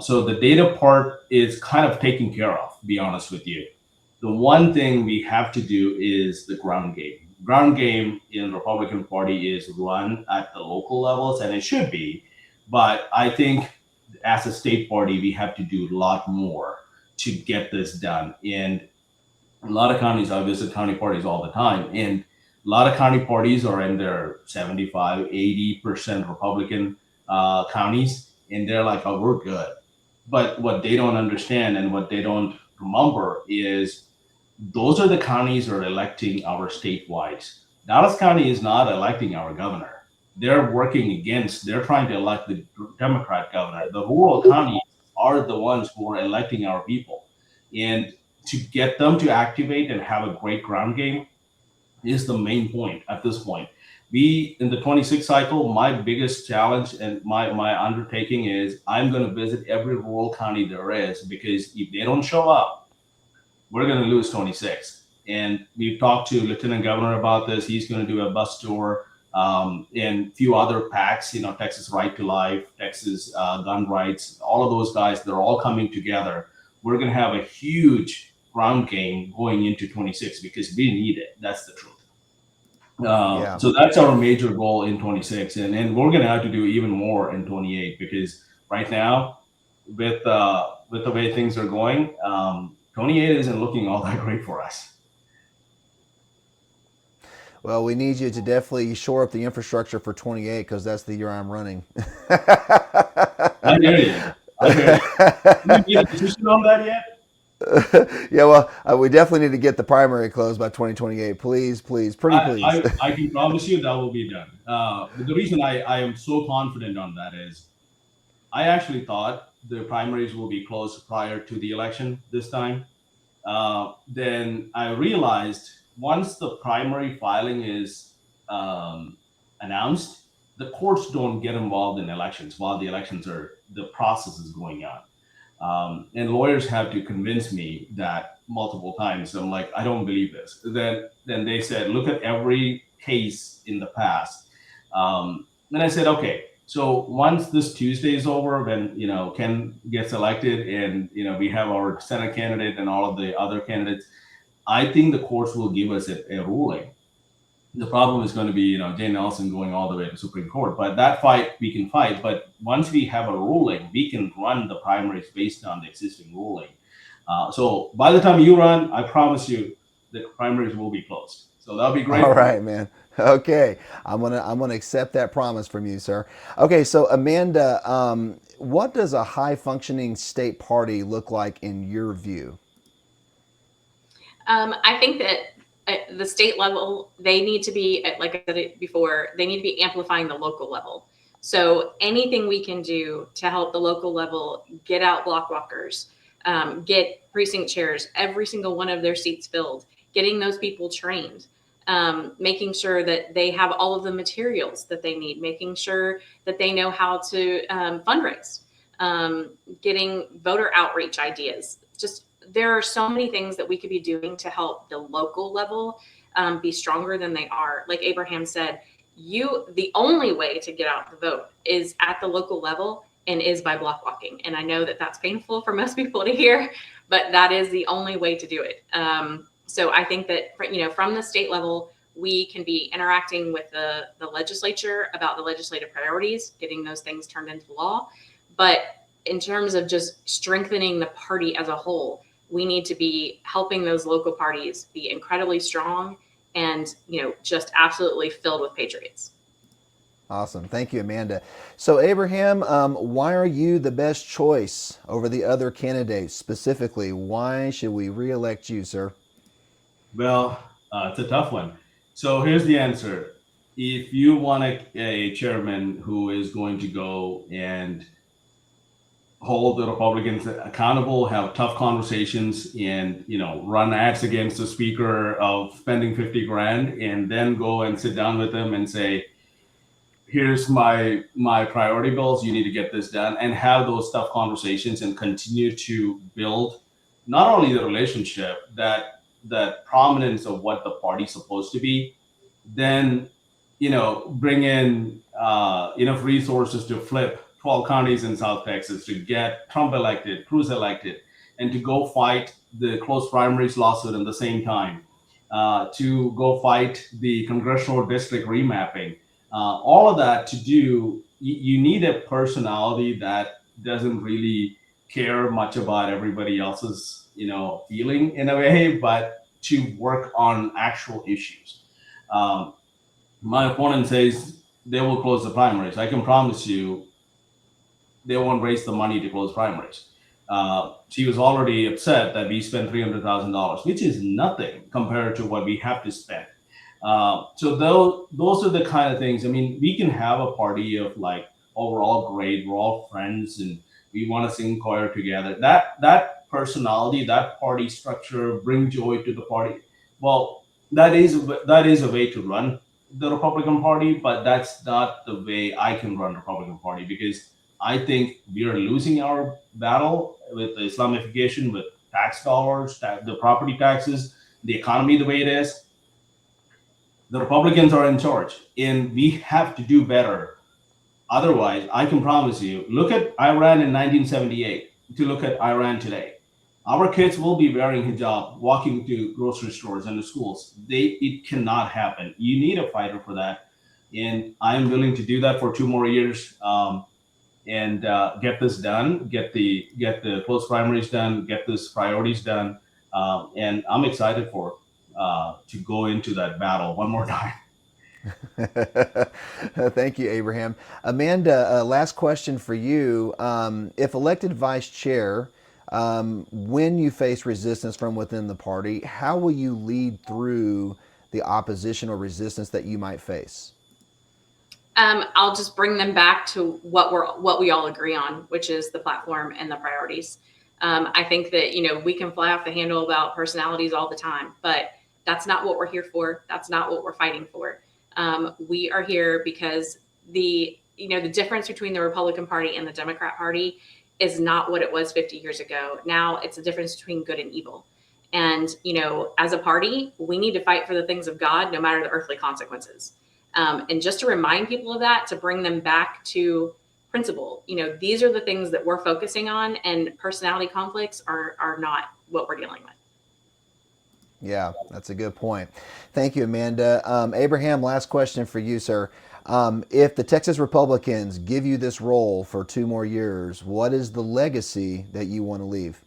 So the data part is kind of taken care of, to be honest with you. The one thing we have to do is the ground game. Ground game in the Republican Party is run at the local levels, and it should be. But I think as a state party, we have to do a lot more to get this done. And a lot of counties, I visit county parties all the time, and a lot of county parties are in their 75, 80% Republican counties, and they're like, oh, we're good. But what they don't understand and what they don't remember is those are the counties that are electing our statewide. Dallas County is not electing our governor. They're trying to elect the Democrat governor. The rural counties are the ones who are electing our people. And to get them to activate and have a great ground game is the main point at this point. We, in the 26 cycle, my biggest challenge and my undertaking is I'm going to visit every rural county there is, because if they don't show up, we're going to lose 26. And we've talked to Lieutenant Governor about this. He's going to do a bus tour, and a few other PACs, Texas Right to Life, Texas Gun Rights, all of those guys, they're all coming together. We're going to have a huge ground game going into 26 because we need it. That's the truth. Yeah. So that's our major goal in 26. And we're going to have to do even more in 28, because right now, with the way things are going, 28 isn't looking all that great for us. Well, we need you to definitely shore up the infrastructure for 28, because that's the year I'm running. I hear you. Have you made a decision on that yet? Yeah, well, we definitely need to get the primary closed by 2028. Please, please, pretty please. I can promise you that will be done. The reason I am so confident on that is I actually thought the primaries will be closed prior to the election this time. Then I realized once the primary filing is announced, the courts don't get involved in elections while the process is going on. And lawyers have to convince me that multiple times. I'm like, I don't believe this. Then they said, look at every case in the past. Then I said, okay, so once this Tuesday is over, when Ken gets elected, and we have our Senate candidate and all of the other candidates, I think the courts will give us a ruling. The problem is going to be Jane Nelson going all the way to Supreme Court, but that fight we can fight. But once we have a ruling, we can run the primaries based on the existing ruling. So by the time you run, I promise you the primaries will be closed. So that'll be great. All right, man. Okay, I'm gonna accept that promise from you, sir. Okay, so Amanda, what does a high functioning state party look like in your view? I think that at the state level, they need to be, like I said it before, they need to be amplifying the local level. So anything we can do to help the local level get out block walkers, get precinct chairs, every single one of their seats filled, getting those people trained, making sure that they have all of the materials that they need, making sure that they know how to fundraise, getting voter outreach ideas. Just there are so many things that we could be doing to help the local level be stronger than they are. Like Abraham said, the only way to get out the vote is at the local level and is by block walking. And I know that that's painful for most people to hear, but that is the only way to do it. So I think that, from the state level, we can be interacting with the legislature about the legislative priorities, getting those things turned into law. But in terms of just strengthening the party as a whole, we need to be helping those local parties be incredibly strong and, just absolutely filled with patriots. Awesome. Thank you, Amanda. So, Abraham, why are you the best choice over the other candidates? Specifically, why should we reelect you, sir? Well, it's a tough one. So here's the answer. If you want a chairman who is going to go and hold the Republicans accountable, have tough conversations, and run ads against the speaker of spending 50 grand, and then go and sit down with them and say, "Here's my priority bills. You need to get this done," and have those tough conversations and continue to build not only the relationship, that prominence of what the party's supposed to be, then bring in enough resources to flip 12 counties in South Texas, to get Trump elected, Cruz elected, and to go fight the closed primaries lawsuit at the same time, to go fight the congressional district remapping. All of that to do, you need a personality that doesn't really care much about everybody else's, feeling in a way, but to work on actual issues. Um, my opponent says they will close the primaries. I can promise you they won't raise the money to close primaries. She was already upset that we spent $300,000, which is nothing compared to what we have to spend. So those are the kind of things. I mean, we can have a party of like overall great, we're all friends, and we want to sing choir together. That personality, that party structure, bring joy to the party. Well, that is a way to run the Republican Party, but that's not the way I can run the Republican Party, because I think we are losing our battle with the Islamification, with tax dollars, the property taxes, the economy the way it is. The Republicans are in charge, and we have to do better. Otherwise, I can promise you, look at Iran in 1978 to look at Iran today. Our kids will be wearing hijab, walking to grocery stores and to schools. It cannot happen. You need a fighter for that, and I'm willing to do that for 2 more years, and get this done, get the close primaries done, get this priorities done, and I'm excited for to go into that battle one more time. Thank you, Abraham. Amanda, last question for you. If elected vice chair, when you face resistance from within the party, how will you lead through the opposition or resistance that you might face? I'll just bring them back to what we all agree on, which is the platform and the priorities. I think that we can fly off the handle about personalities all the time, but that's not what we're here for. That's not what we're fighting for. We are here because the difference between the Republican Party and the Democrat Party is not what it was 50 years ago. Now it's a difference between good and evil. And as a party, we need to fight for the things of God, no matter the earthly consequences. And just to remind people of that, to bring them back to principle, these are the things that we're focusing on, and personality conflicts are not what we're dealing with. Yeah, that's a good point. Thank you, Amanda. Abraham, last question for you, sir. If the Texas Republicans give you this role for 2 more years, what is the legacy that you want to leave?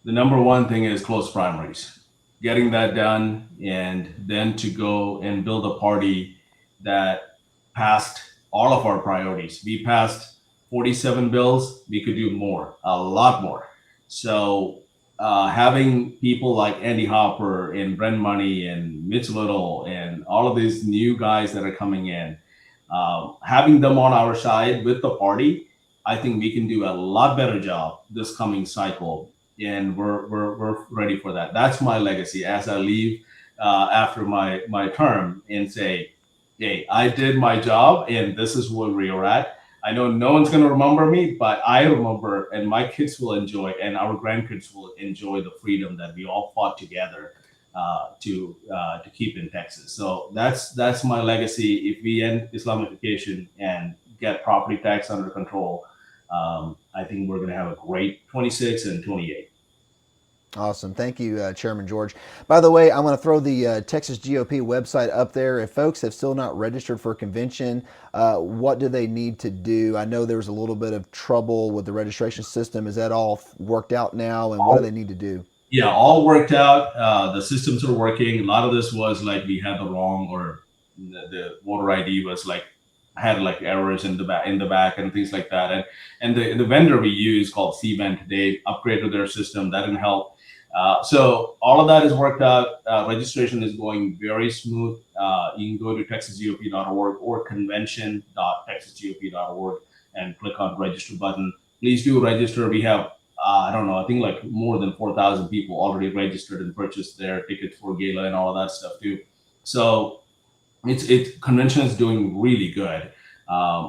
The number one thing is close primaries. getting that done, and then to go and build a party that passed all of our priorities. We passed 47 bills. We could do more, a lot more. So having people like Andy Hopper and Brent Money and Mitch Little and all of these new guys that are coming in, having them on our side with the party, I think we can do a lot better job this coming cycle, and we're ready for that. That's my legacy as I leave after my term and say, hey, I did my job, and this is where we are at. I know no one's going to remember me, but I remember, and my kids will enjoy, and our grandkids will enjoy the freedom that we all fought together to keep in Texas. So that's my legacy. If we end Islamification and get property tax under control, I think we're going to have a great 26 and 28. Awesome. Thank you, Chairman George. By the way, I'm going to throw the Texas GOP website up there. If folks have still not registered for a convention, what do they need to do? I know there was a little bit of trouble with the registration system. Is that all worked out now? And what do they need to do? Yeah, all worked out. The systems are working. A lot of this was like we had the wrong, or the voter ID was like had like errors in the back and things like that. And the vendor we use called Cvent, they upgraded their system. That didn't help. So all of that is worked out. Registration is going very smooth. You can go to texasgop.org or convention.texasgop.org and click on register button. Please do register. We have I don't know, I think like more than 4,000 people already registered and purchased their tickets for gala and all of that stuff too. So convention is doing really good.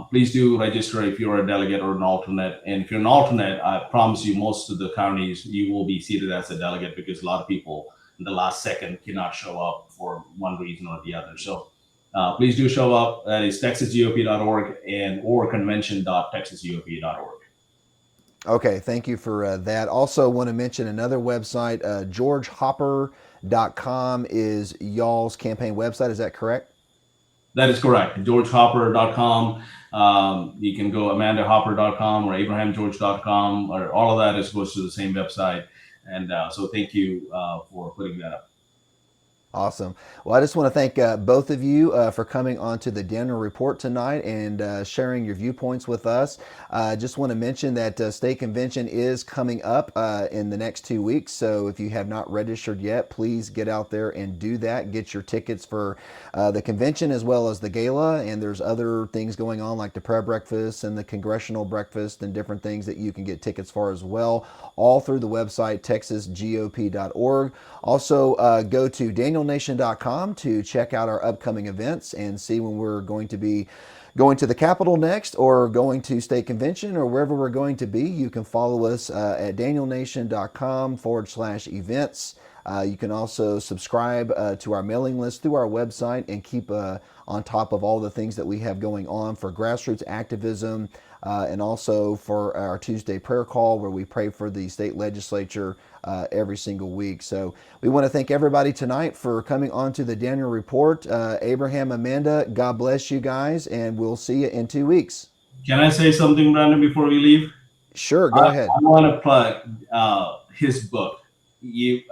Please do register if you're a delegate or an alternate. And if you're an alternate, I promise you, most of the counties you will be seated as a delegate, because a lot of people in the last second cannot show up for one reason or the other. So please do show up. That is texasgop.org and or convention.texasgop.org. Okay, thank you for that. Also, want to mention another website, georgehopper.com is y'all's campaign website. Is that correct? That is correct. GeorgeHopper.com. You can go AmandaHopper.com or AbrahamGeorge.com, or all of that goes to the same website. And so thank you for putting that up. Awesome. Well, I just want to thank both of you for coming on to the Daniel Report tonight and sharing your viewpoints with us. Just want to mention that state convention is coming up in the next 2 weeks. So if you have not registered yet, please get out there and do that. Get your tickets for the convention as well as the gala. And there's other things going on like the prayer breakfast and the congressional breakfast and different things that you can get tickets for as well, all through the website texasgop.org. Also, go to danielnation.com to check out our upcoming events and see when we're going to be going to the Capitol next, or going to state convention, or wherever we're going to be. You can follow us at danielnation.com/events. You can also subscribe to our mailing list through our website and keep on top of all the things that we have going on for grassroots activism, and also for our Tuesday prayer call, where we pray for the state legislature every single week. So we want to thank everybody tonight for coming on to the Daniel Report. Abraham, Amanda, God bless you guys, and we'll see you in 2 weeks. Can I say something, Brandon, before we leave? Sure, go ahead. I want to plug his book. There's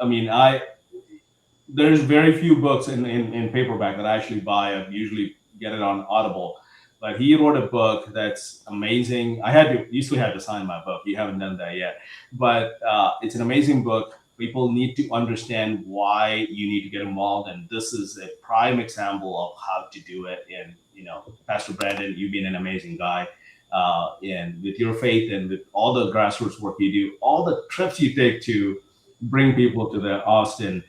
very few books in paperback that I actually buy. I usually get it on Audible. But he wrote a book that's amazing. Usually had to sign my book. You haven't done that yet. But it's an amazing book. People need to understand why you need to get involved. And this is a prime example of how to do it. And, Pastor Brandon, you've been an amazing guy. And with your faith and with all the grassroots work you do, all the trips you take to bring people to the Austin.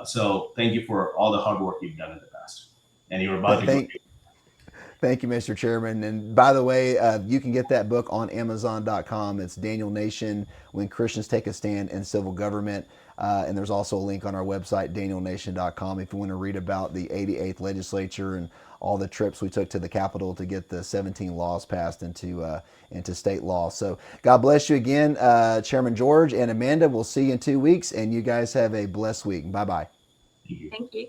So thank you for all the hard work you've done in the past. And you're about to go. Thank you, Mr. Chairman. And by the way, you can get that book on Amazon.com. It's Daniel Nation, When Christians Take a Stand in Civil Government. And there's also a link on our website, danielnation.com, if you want to read about the 88th legislature and all the trips we took to the Capitol to get the 17 laws passed into state law. So God bless you again, Chairman George and Amanda. We'll see you in 2 weeks, and you guys have a blessed week. Bye-bye. Thank you.